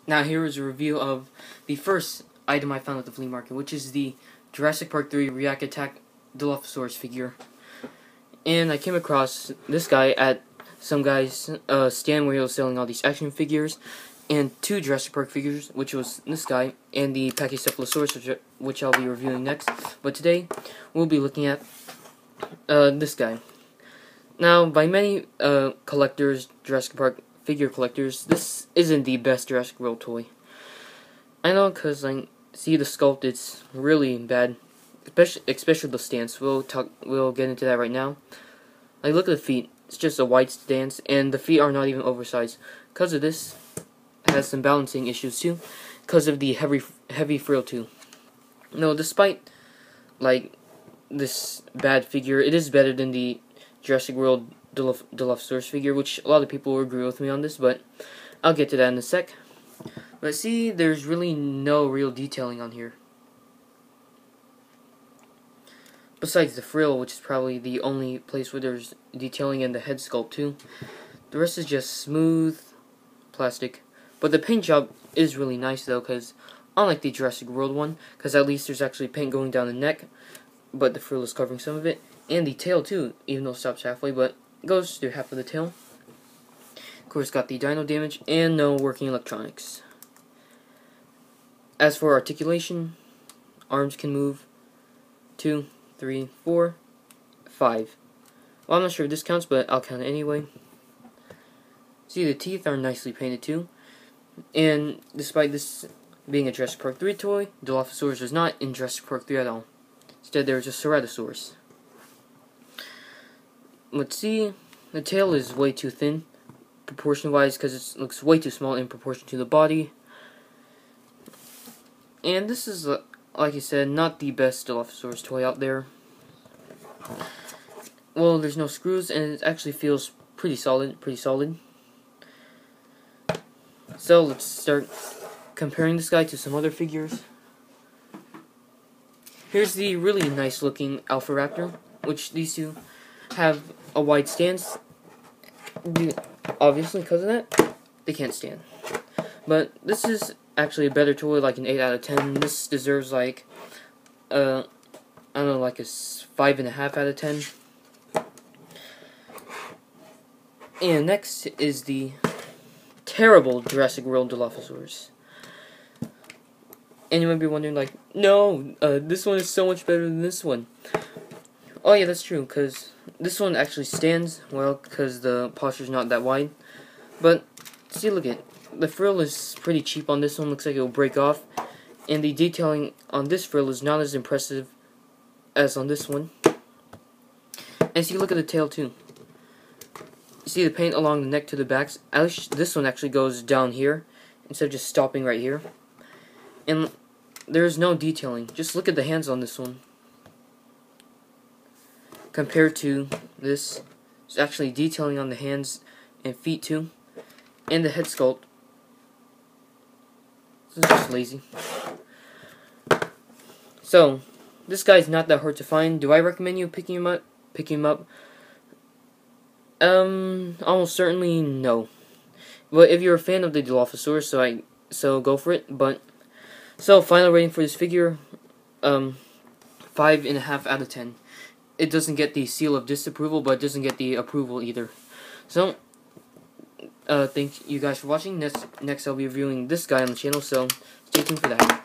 Now here is a review of the first item I found at the flea market, which is the Jurassic Park 3 React Tak Dilophosaurus figure. And I came across this guy at some guy's stand where he was selling all these action figures, and two Jurassic Park figures, which was this guy, and the Pachycephalosaurus, which I'll be reviewing next. But today, we'll be looking at this guy. Now, by many collectors, Jurassic Park figure collectors, this isn't the best Jurassic World toy. I know, because see the sculpt, it's really bad, especially the stance. We'll get into that right now. Like, look at the feet. It's just a wide stance, and the feet are not even oversized. Because of this, it has some balancing issues too, because of the heavy frill too. No, despite like this bad figure, it is better than the Jurassic World Dilophosaurus figure, which a lot of people will agree with me on this, but I'll get to that in a sec. But see, there's really no real detailing on here. Besides the frill, which is probably the only place where there's detailing, in the head sculpt too. The rest is just smooth plastic. But the paint job is really nice though, because unlike the Jurassic World one, because at least there's actually paint going down the neck, but the frill is covering some of it. And the tail too, even though it stops halfway, but goes through half of the tail. Of course, got the dino damage, and no working electronics. As for articulation, arms can move 2, 3, 4, 5. Well, I'm not sure if this counts, but I'll count it anyway. See, the teeth are nicely painted too. And despite this being a Jurassic Park 3 toy, Dilophosaurus is not in Jurassic Park 3 at all. Instead, there's a Ceratosaurus. Let's see, the tail is way too thin, proportion-wise, because it looks way too small in proportion to the body. And this is, like I said, not the best Dilophosaurus toy out there. Well, there's no screws, and it actually feels pretty solid. So let's start comparing this guy to some other figures. Here's the really nice looking Alpha Raptor, which these two have a wide stance. Obviously, because of that, they can't stand. But this is actually a better toy, like an 8 out of 10. This deserves like, I don't know, like a 5.5 out of 10. And next is the terrible Jurassic World Dilophosaurus. And you might be wondering, like, no, this one is so much better than this one. Oh yeah, that's true, because this one actually stands well, because the posture's not that wide. But, see, look at it. The frill is pretty cheap on this one, looks like it will break off. And the detailing on this frill is not as impressive as on this one. And see, look at the tail too. You see the paint along the neck to the backs. This one actually goes down here, instead of just stopping right here. And there's no detailing. Just look at the hands on this one. Compared to this, there's actually detailing on the hands and feet too. And the head sculpt. This is just lazy. So, this guy's not that hard to find. Do I recommend you picking him up? Almost certainly no. But if you're a fan of the Dilophosaurus, so go for it. But so final rating for this figure, 5.5 out of 10. It doesn't get the seal of disapproval, but it doesn't get the approval either. So, thank you guys for watching. Next I'll be reviewing this guy on the channel, so stay tuned for that.